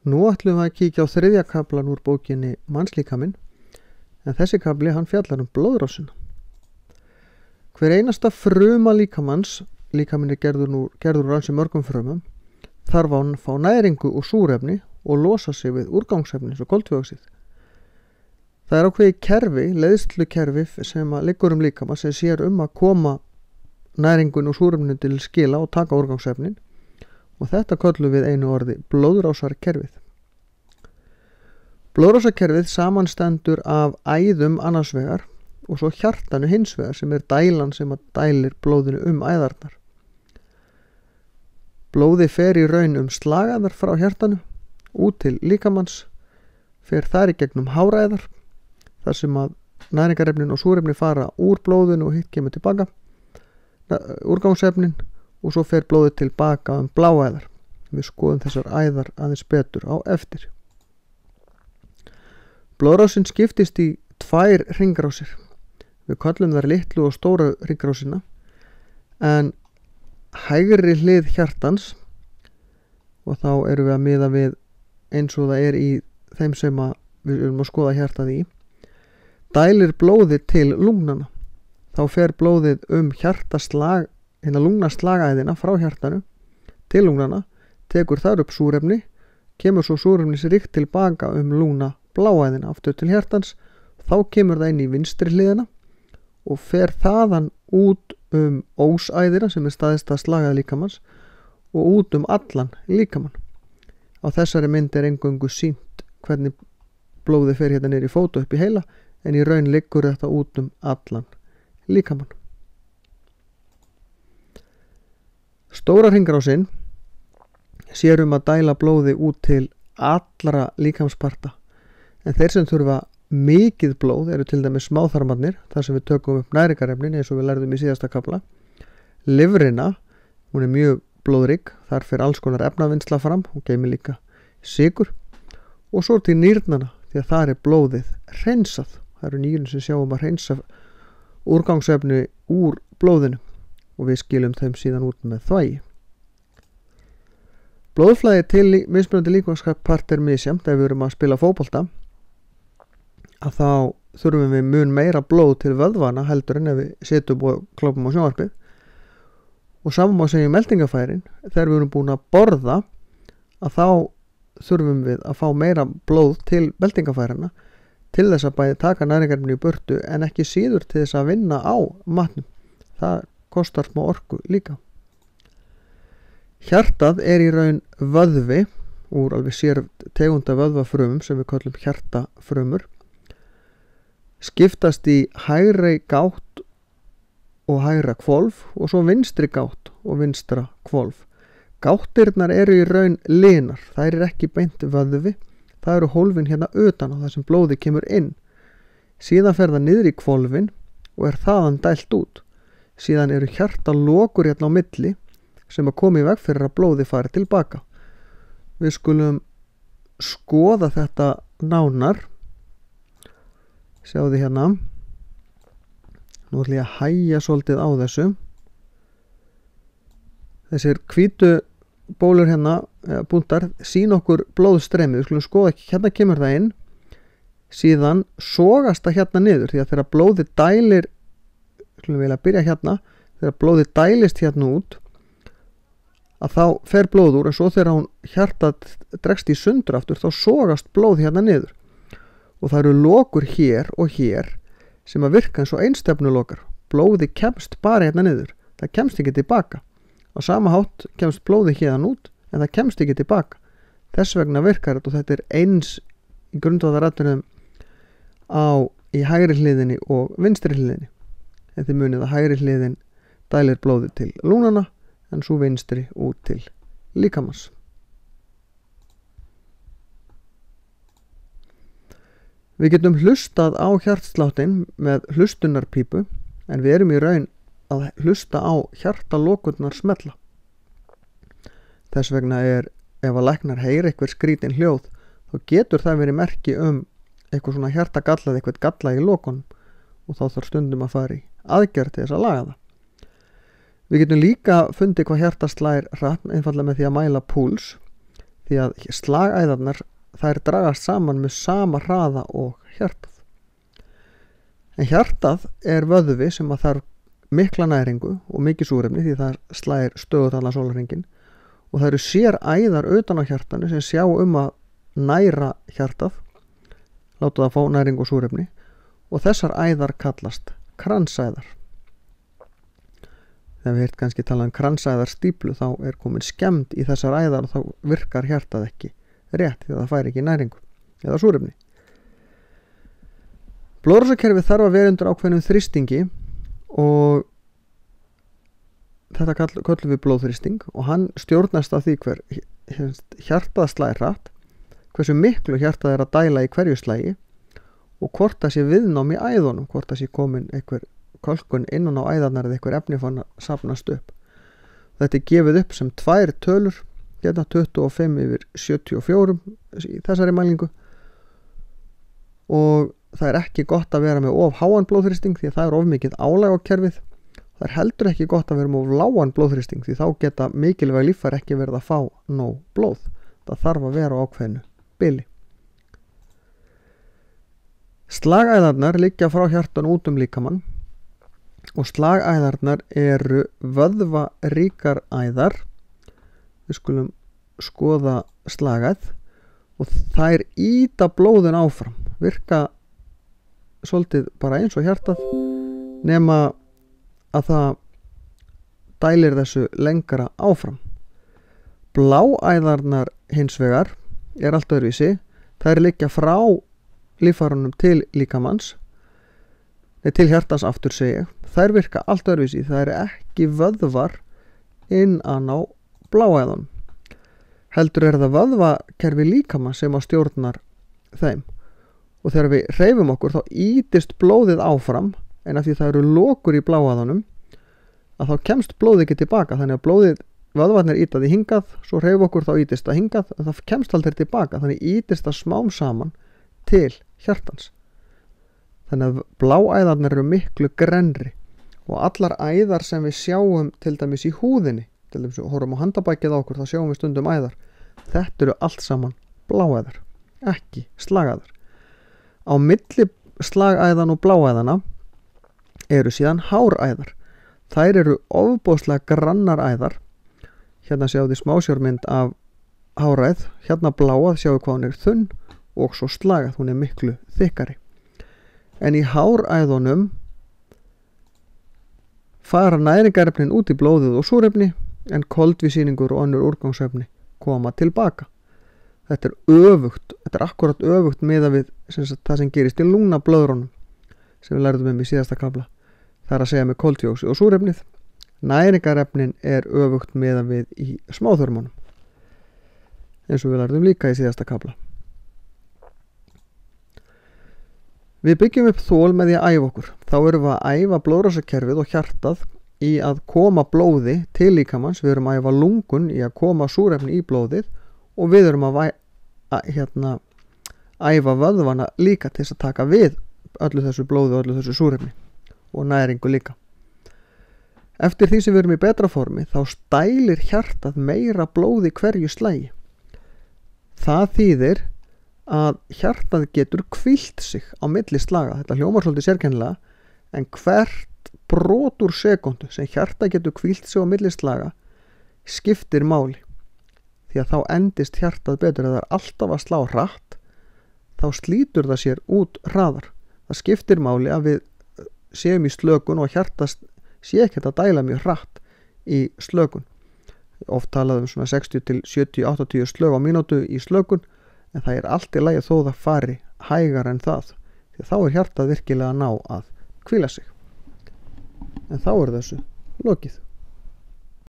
Nú ætlum við að kíkja á 3. kaflan úr bókinni Mannslíkaminn, en þessi kafli hann fjallar blóðrásina. Hver einasta fruma líkamans, líkaminn gerður úr ansi mörgum frumum, þarf að fá næringu og súrefni og losa sig við úrgangsefni eins og koltvíoxíð. Það ákveðið kerfi, leiðslukerfi sem liggur líkamann sem sér að koma næringun og súrefni til skila og taka úrgangsefnin, og þetta köllum við einu orði blóðrásarkerfið. Blóðrásarkerfið samanstendur af æðum annars vegar og svo hjartanu hins vegar sem dælan sem dælir blóðinu æðarnar. Blóði fer í raun slagæðar frá hjartanu út til líkamanns, fer þar í gegnum háræðar þar sem næringarefnin og súrefni fara úr blóðinu og hitt kemur tilbaka, úrgangsefnin, og svo fer blóðið tilbaka bláæðar. Við skoðum þessar æðar aðeins betur á eftir. Blóðrásin skiptist í 2 hringrásir. Við kallum þær litlu og stóru hringrásina, en hægri hlið hjartans, og þá erum við að miða við eins og það í þeim sem við erum að skoða hjartað í, dælir blóðið til lungnana. Þá fer blóðið hjartaslag, lungnaslagæðina frá hjartanu til lungnana, tekur þar upp súrefni, kemur svo súrefnisríkt tilbaka lungna bláæðina aftur til hjartans, þá kemur það inn í vinstri hliðina og fer þaðan út ósæðina sem staðista slagæð líkamanns og út allan líkamann. Á þessari mynd eingöngu sýnt hvernig blóðið fer hérna niður í fót og upp í heila, en í raun liggur þetta út allan líkamann. Stóra hringrásin sér að dæla blóði út til allra líkamsparta, en þeir sem þurfa mikið blóð eru til dæmis smáþarmarnir, þar sem við tökum upp næringarefnin eins og við lærðum í síðasta kafla. Lifrina, hún mjög blóðrík, þar fer alls konar efnavinnsla fram, hún geymir líka sykur, og svo til nýrnana, því að þar blóðið hreinsað. Það eru nýrun sem sjáum að hreinsa úrgangsefni úr blóðinu og við skilum þeim síðan út með þvægi. Blóðflæði til mismunandi líkamspart misjafnt. Ef við erum að spila fótbolta, að þá þurfum við mun meira blóð til vöðvana heldur en ef við setjum og klópum á sjónvarpið. Og saman má segja meltingafærin, þegar við erum búin að borða, að þá þurfum við að fá meira blóð til meltingafærina til þess að bæði taka næringarefni í burtu, en ekki síður til þess að vinna á matnum. Það kostar smá orku líka. Hjartað í raun vöðvi úr alveg sér tegunda vöðvafrumum sem við kallum hjartafrumur, skiptast í hægri gátt og hægra hvolf og svo vinstri gátt og vinstra hvolf. Gáttirnar í raun linar, þær ekki beint vöðvi, það eru hólfin hérna utan á það sem blóði kemur inn. Síðan fer það niður í hvolfin og þaðan dælt út. Síðan eru hjartalokur hérna á milli sem koma í veg fyrir að blóði fari tilbaka. Við skulum skoða þetta nánar. Sjáðu hérna. Nú ætlum ég að hægja svolítið á þessu. Þessir hvítu bólur hérna, búntar, sín okkur blóðstreymi. Við skulum skoða ekki, hérna kemur það inn. Síðan sogast það hérna niður, því að þegar blóði dælir, skulum við að byrja hérna, þegar blóði dælist hérna út, að þá fer blóð úr, en svo þegar hjartað dregst í sundur aftur, þá sogast blóð hérna niður. Og það eru lokur hér og hér sem að virka eins og einstefnulokar. Blóði kemst bara hérna niður, það kemst ekki tilbaka. Á sama hátt kemst blóði hérna út, en það kemst ekki tilbaka. Þess vegna virkar þetta, og þetta eins í grundvallaratriðum í hægri hliðinni og vinstri hliðinni. En þið munið að hægri hliðin dælir blóði til lungnanna, en svo vinstri út til líkamans. Við getum hlustað á hjartsláttinn með hlustunarpípu, en við erum í raun að hlusta á hjartalokurnar smella. Þess vegna ef að læknar heyri eitthvað skrítin hljóð, þá getur það verið merki eitthvað svona hjartagalla eða eitthvað galla í lokunum, og þá þarf stundum að fara í aðgerð til þess að laga það. Við getum líka fundið hvað hjartað slær hratt, einfaldlega með því að mæla púls. því að slagæðarnar þær dragast saman með sama hraða og hjartað. En hjartað er vöðvi sem að þarf mikla næringu og mikið súrefni því það slægir stöðugt allan sólarhringinn, og það eru sér æðar utan á hjartanu sem sjá að næra hjartað, láta það fá næringu og súrefni, og þessar æðar kallast kransæðar. Þegar við kannski tala kransæðar stíplu þá er komin skemmd í þessar æðar og þá virkar hjartað ekki rétt því að það fær ekki næringu eða súrefni. Blóðrásarkerfið þarf að vera undir ákveðnum þrýstingi og þetta köllum við blóðþrýsting, og hann stjórnast af því hver hjartað slær hratt, hversu miklu hjartað er að dæla í hverju slægi og hvort það sé viðnám í æðunum, hvort það sé komin einhver kölkun innan á æðarnar eða einhver efni fann að safnast upp. Þetta er gefið upp sem 2 tölur, hérna 25/74 í þessari mælingu, og það er ekki gott að vera með of háan blóðþrýsting því að það er of mikið álag á kerfið. Það er heldur ekki gott að vera með of lágan blóðþrýsting því þá geta mikilvæg líffæri ekki verið að fá nóg blóð. Það þarf að vera á ákveðnu bili. Slagæðarnar liggja frá hjartan út líkamann og slagæðarnar eru vöðvaríkar æðar. Við skulum skoða slagæð og þær ýta blóðin áfram, virka svolítið bara eins og hjartað nema að það dælir þessu lengra áfram. Bláæðarnar hins vegar er allt öðruvísi. Þær liggja frá líffærunum til líkamanns, til hjartans aftur segi ég. Þær virka allt öðruvísi. Það eru ekki vöðvar innan á bláæðunum. Heldur er það vöðvakerfi líkamanns sem að stjórnar þeim. Og þegar við hreyfum okkur þá ýtist blóðið áfram, en af því það eru lokur í bláæðunum að þá kemst blóðið ekki tilbaka, þannig að vöðvarnir ýtaði hingað, svo hreyfum okkur þá ýtist það hingað, en það kemst aldrei tilbaka, þannig ýtist það smám saman til hjartans. Þannig að bláæðarnir eru miklu grennri og allar æðar sem við sjáum til dæmis í húðinni, til dæmis við horfum á handabækið á okkur, þá sjáum við stundum æðar. Þetta eru allt saman bláæðar, ekki slagæðar. Á milli slagæðan og bláæðana eru síðan háræðar. Þær eru ofboðslega grannar æðar. Hérna sjáum þið smásjármynd af háræð, hérna bláað sjáum hvað hún er þunn og svo slagæð, hún er miklu þykkari. En í háræðunum fara næringarefnin út í blóðið og súrefni, en koltvísýringur og önnur úrgangsefni koma tilbaka. Þetta er öfugt, þetta er akkurat öfugt miðað við það sem gerist í lungnablöðrunum sem við lærðum í síðasta kafla. Það er að segja með koltvíoxíð og súrefnið. Næringarefnin er öfugt miðað við í smáþörmunum, eins og við lærðum líka í síðasta kafla. Við byggjum upp þol með því að æfa okkur. Þá erum við að æfa blóðrásarkerfið og hjartað í að koma blóði til líkamans. Við erum að æfa lungun í að koma súrefni í blóðið og við erum að æfa vöðvana líka til þess að taka við öllu þessu blóði og öllu þessu súrefni og næringu líka. Eftir því sem við erum í betra formi þá stælir hjartað meira blóði hverju slagi. Það þýðir að hjartað getur hvílt sig á milli slaga. Þetta hljómar svolítið sérkennilega, en hvert brot úr sekúndu sem hjartað getur hvílt sig á milli slaga skiptir máli, því að þá endist hjartað betur. Ef það er alltaf að slá hratt þá slítur það sér út hraðar. Það skiptir máli að við séum í slökun og hjartað sé ekkert að dæla mjög hratt í slökun. Oft talað svona 60 til 70-80 slög á mínútu í slökun, en það er allt í lagi þó það fari hægar en það, því þá er hjartað virkilega að ná að hvíla sig. En þá er þessu lokið.